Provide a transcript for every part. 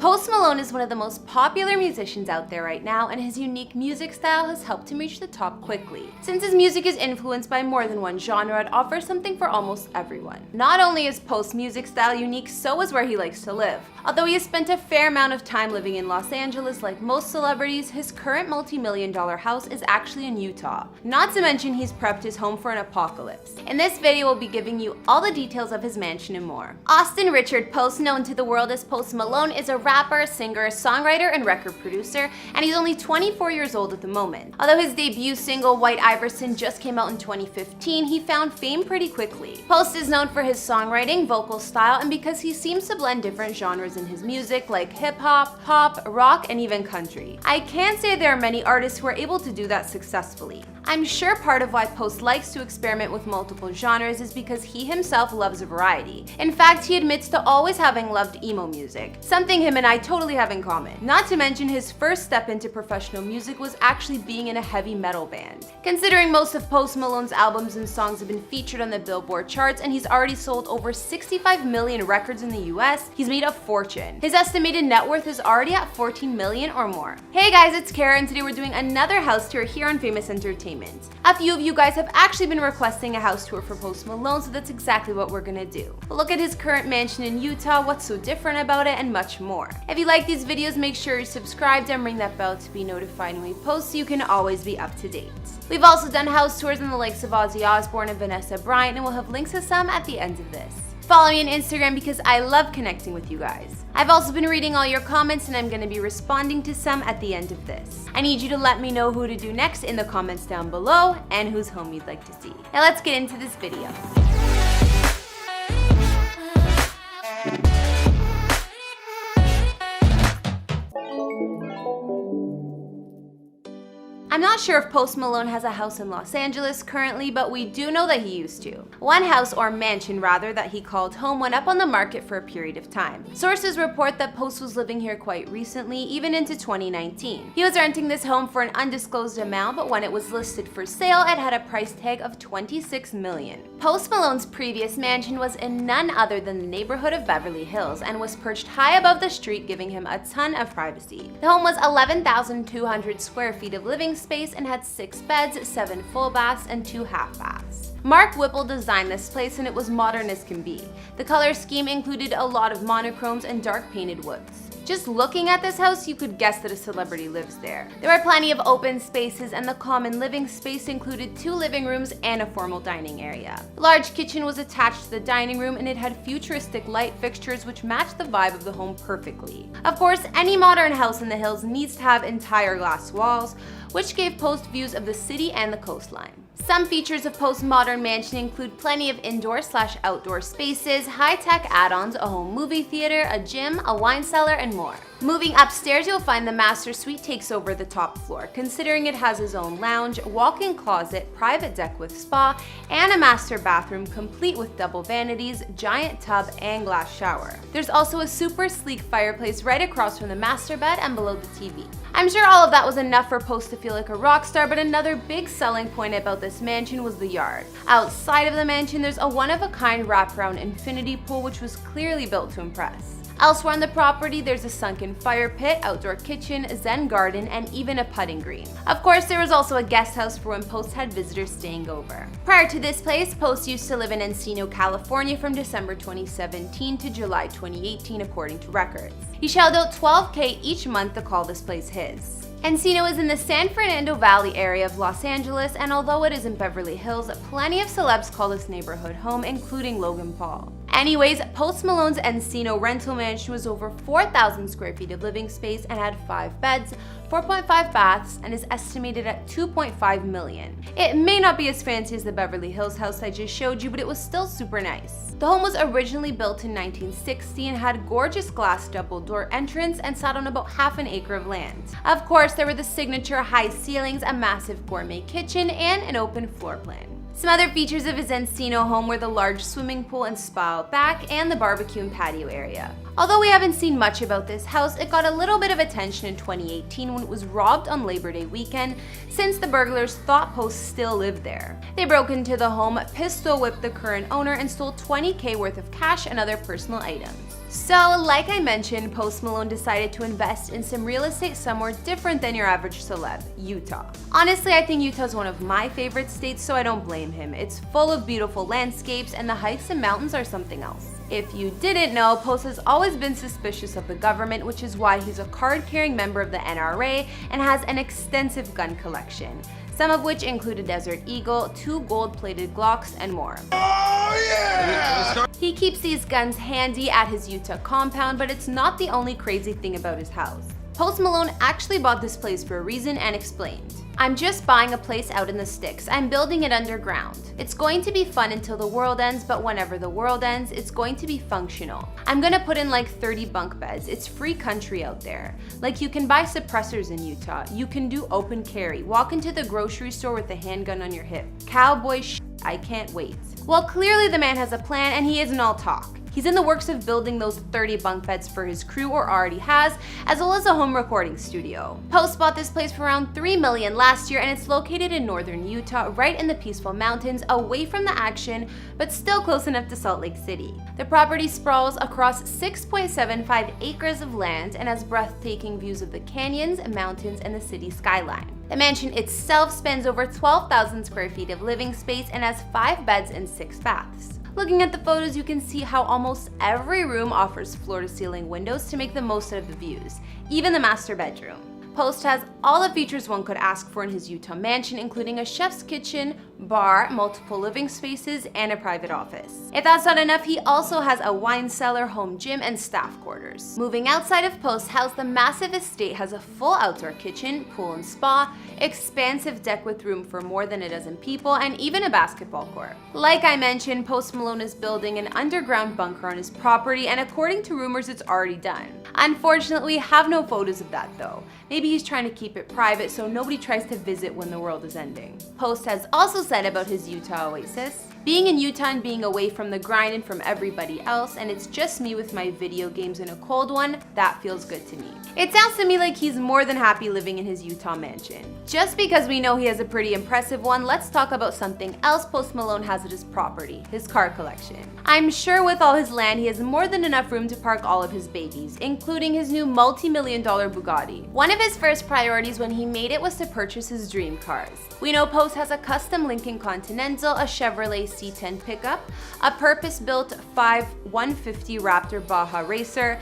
Post Malone is one of the most popular musicians out there right now, and his unique music style has helped him reach the top quickly. Since his music is influenced by more than one genre, it offers something for almost everyone. Not only is Post's music style unique, so is where he likes to live. Although he has spent a fair amount of time living in Los Angeles like most celebrities, his current multi-million-dollar house is actually in Utah. Not to mention he's prepped his home for an apocalypse. In this video, we'll be giving you all the details of his mansion and more. Austin Richard Post, known to the world as Post Malone, is a rapper, singer, songwriter, and record producer, and he's only 24 years old at the moment. Although his debut single, White Iverson, just came out in 2015, he found fame pretty quickly. Post is known for his songwriting, vocal style, and because he seems to blend different genres in his music like hip-hop, pop, rock, and even country. I can't say there are many artists who are able to do that successfully. I'm sure part of why Post likes to experiment with multiple genres is because he himself loves variety. In fact, he admits to always having loved emo music, something him and I totally have in common. Not to mention his first step into professional music was actually being in a heavy metal band. Considering most of Post Malone's albums and songs have been featured on the Billboard charts and he's already sold over 65 million records in the US, he's made a fortune. His estimated net worth is already at 14 million or more. Hey guys, it's Kara, and today we're doing another house tour here on Famous Entertainment. A few of you guys have actually been requesting a house tour for Post Malone, so that's exactly what we're gonna do. We'll look at his current mansion in Utah, what's so different about it, and much more. If you like these videos, make sure you're subscribed and ring that bell to be notified when we post so you can always be up to date. We've also done house tours on the likes of Ozzy Osbourne and Vanessa Bryant, and we'll have links to some at the end of this. Follow me on Instagram because I love connecting with you guys. I've also been reading all your comments and I'm going to be responding to some at the end of this. I need you to let me know who to do next in the comments down below and whose home you'd like to see. Now let's get into this video. I'm not sure if Post Malone has a house in Los Angeles currently, but we do know that he used to. One house, or mansion rather, that he called home went up on the market for a period of time. Sources report that Post was living here quite recently, even into 2019. He was renting this home for an undisclosed amount, but when it was listed for sale, it had a price tag of $26 million. Post Malone's previous mansion was in none other than the neighborhood of Beverly Hills and was perched high above the street, giving him a ton of privacy. The home was 11,200 square feet of living space and had 6 beds, 7 full baths, and 2 half baths. Mark Whipple designed this place and it was modern as can be. The color scheme included a lot of monochromes and dark painted woods. Just looking at this house, you could guess that a celebrity lives there. There were plenty of open spaces, and the common living space included 2 living rooms and a formal dining area. The large kitchen was attached to the dining room, and it had futuristic light fixtures which matched the vibe of the home perfectly. Of course, any modern house in the hills needs to have entire glass walls, which gave Post views of the city and the coastline. Some features of Post's modern mansion include plenty of indoor/outdoor spaces, high-tech add-ons, a home movie theater, a gym, a wine cellar, and more. Moving upstairs, you'll find the master suite takes over the top floor, considering it has its own lounge, walk-in closet, private deck with spa, and a master bathroom complete with double vanities, giant tub, and glass shower. There's also a super sleek fireplace right across from the master bed and below the TV. I'm sure all of that was enough for Post to feel like a rock star, but another big selling point about this mansion was the yard. Outside of the mansion, there's a one-of-a-kind wraparound infinity pool which was clearly built to impress. Elsewhere on the property, there's a sunken fire pit, outdoor kitchen, zen garden, and even a putting green. Of course, there was also a guest house for when Post had visitors staying over. Prior to this place, Post used to live in Encino, California from December 2017 to July 2018, according to records. He shelled out $12K each month to call this place his. Encino is in the San Fernando Valley area of Los Angeles, and although it is in Beverly Hills, plenty of celebs call this neighborhood home, including Logan Paul. Anyways, Post Malone's Encino rental mansion was over 4,000 square feet of living space and had 5 beds, 4.5 baths, and is estimated at $2.5 million. It may not be as fancy as the Beverly Hills house I just showed you, but it was still super nice. The home was originally built in 1960 and had gorgeous glass double-door entrance and sat on about half an acre of land. Of course, there were the signature high ceilings, a massive gourmet kitchen, and an open floor plan. Some other features of his Encino home were the large swimming pool and spa out back and the barbecue and patio area. Although we haven't seen much about this house, it got a little bit of attention in 2018 when it was robbed on Labor Day weekend, since the burglars thought Post still lived there. They broke into the home, pistol whipped the current owner, and stole $20K worth of cash and other personal items. So, like I mentioned, Post Malone decided to invest in some real estate somewhere different than your average celeb, Utah. Honestly, I think Utah is one of my favorite states, so I don't blame him. It's full of beautiful landscapes, and the hikes and mountains are something else. If you didn't know, Post has always been suspicious of the government, which is why he's a card-carrying member of the NRA and has an extensive gun collection, some of which include a Desert Eagle, 2 gold-plated Glocks, and more. Oh yeah! He keeps these guns handy at his Utah compound, but it's not the only crazy thing about his house. Post Malone actually bought this place for a reason and explained. "I'm just buying a place out in the sticks. I'm building it underground. It's going to be fun until the world ends, but whenever the world ends, it's going to be functional. I'm gonna put in like 30 bunk beds. It's free country out there. Like, you can buy suppressors in Utah. You can do open carry. Walk into the grocery store with a handgun on your hip. Cowboy shit. I can't wait." Well, clearly the man has a plan, and he isn't all talk. He's in the works of building those 30 bunk beds for his crew, or already has, as well as a home recording studio. Post bought this place for around $3 million last year, and it's located in northern Utah, right in the peaceful mountains, away from the action, but still close enough to Salt Lake City. The property sprawls across 6.75 acres of land and has breathtaking views of the canyons, mountains, and the city skyline. The mansion itself spans over 12,000 square feet of living space and has 5 beds and 6 baths. Looking at the photos, you can see how almost every room offers floor-to-ceiling windows to make the most out of the views, even the master bedroom. Post has all the features one could ask for in his Utah mansion, including a chef's kitchen, bar, multiple living spaces, and a private office. If that's not enough, he also has a wine cellar, home gym, and staff quarters. Moving outside of Post's house, the massive estate has a full outdoor kitchen, pool and spa, expansive deck with room for more than a dozen people, and even a basketball court. Like I mentioned, Post Malone is building an underground bunker on his property, and according to rumors, it's already done. Unfortunately, we have no photos of that though. Maybe he's trying to keep it private so nobody tries to visit when the world is ending. Post has also said about his Utah oasis, "Being in Utah and being away from the grind and from everybody else, and it's just me with my video games and a cold one, that feels good to me." It sounds to me like he's more than happy living in his Utah mansion. Just because we know he has a pretty impressive one, let's talk about something else Post Malone has at his property, his car collection. I'm sure with all his land, he has more than enough room to park all of his babies, including his new multi-million-dollar Bugatti. One of his first priorities when he made it was to purchase his dream cars. We know Post has a custom Lincoln Continental, a Chevrolet C10 pickup, a purpose-built 150 Raptor Baja Racer,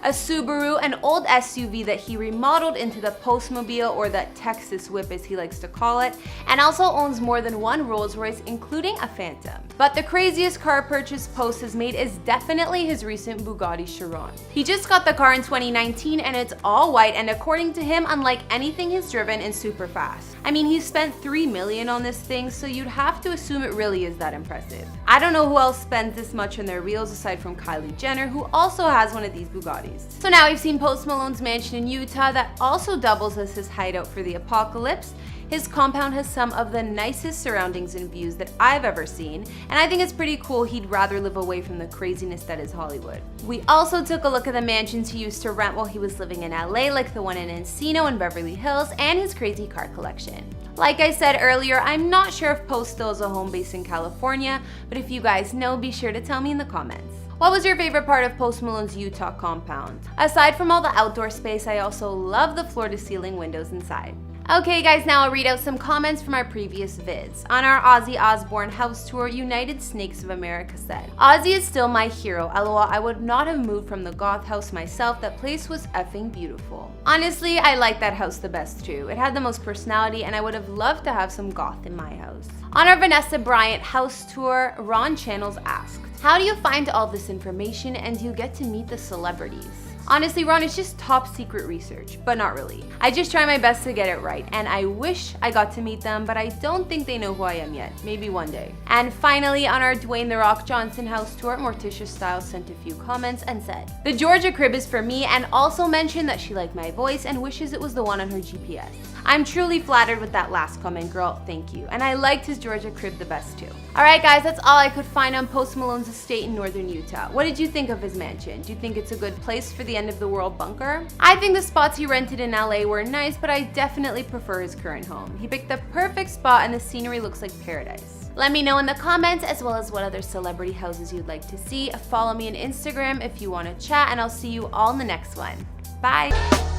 a Subaru, an old SUV that he remodeled into the Postmobile, or the Texas Whip as he likes to call it, and also owns more than 1 Rolls Royce, including a Phantom. But the craziest car purchase Post has made is definitely his recent Bugatti Chiron. He just got the car in 2019 and it's all white, and according to him, unlike anything he's driven, and super fast. I mean, he spent $3 million on this thing, so you'd have to assume it really is that impressive. I don't know who else spends this much on their wheels aside from Kylie Jenner, who also has one of these Bugattis. So now we've seen Post Malone's mansion in Utah that also doubles as his hideout for the apocalypse. His compound has some of the nicest surroundings and views that I've ever seen, and I think it's pretty cool he'd rather live away from the craziness that is Hollywood. We also took a look at the mansions he used to rent while he was living in LA, like the one in Encino and Beverly Hills, and his crazy car collection. Like I said earlier, I'm not sure if Post still has a home base in California, but if you guys know, be sure to tell me in the comments. What was your favorite part of Post Malone's Utah compound? Aside from all the outdoor space, I also love the floor-to-ceiling windows inside. Okay guys, now I'll read out some comments from our previous vids. On our Ozzy Osbourne house tour, United Snakes of America said, "Ozzy is still my hero. LOL, I would not have moved from the goth house myself. That place was effing beautiful." Honestly, I like that house the best too. It had the most personality, and I would have loved to have some goth in my house. On our Vanessa Bryant house tour, Ron Channels asked, "How do you find all this information, and do you get to meet the celebrities?" Honestly, Ron, it's just top secret research, but not really. I just try my best to get it right, and I wish I got to meet them, but I don't think they know who I am yet. Maybe one day. And finally, on our Dwayne "The Rock" Johnson house tour, Morticia Styles sent a few comments and said, "The Georgia crib is for me," and also mentioned that she liked my voice and wishes it was the one on her GPS. I'm truly flattered with that last comment, girl. Thank you. And I liked his Georgia crib the best too. Alright guys, that's all I could find on Post Malone's estate in northern Utah. What did you think of his mansion? Do you think it's a good place for the end of the world bunker? I think the spots he rented in LA were nice, but I definitely prefer his current home. He picked the perfect spot and the scenery looks like paradise. Let me know in the comments as well as what other celebrity houses you'd like to see. Follow me on Instagram if you want to chat, and I'll see you all in the next one. Bye!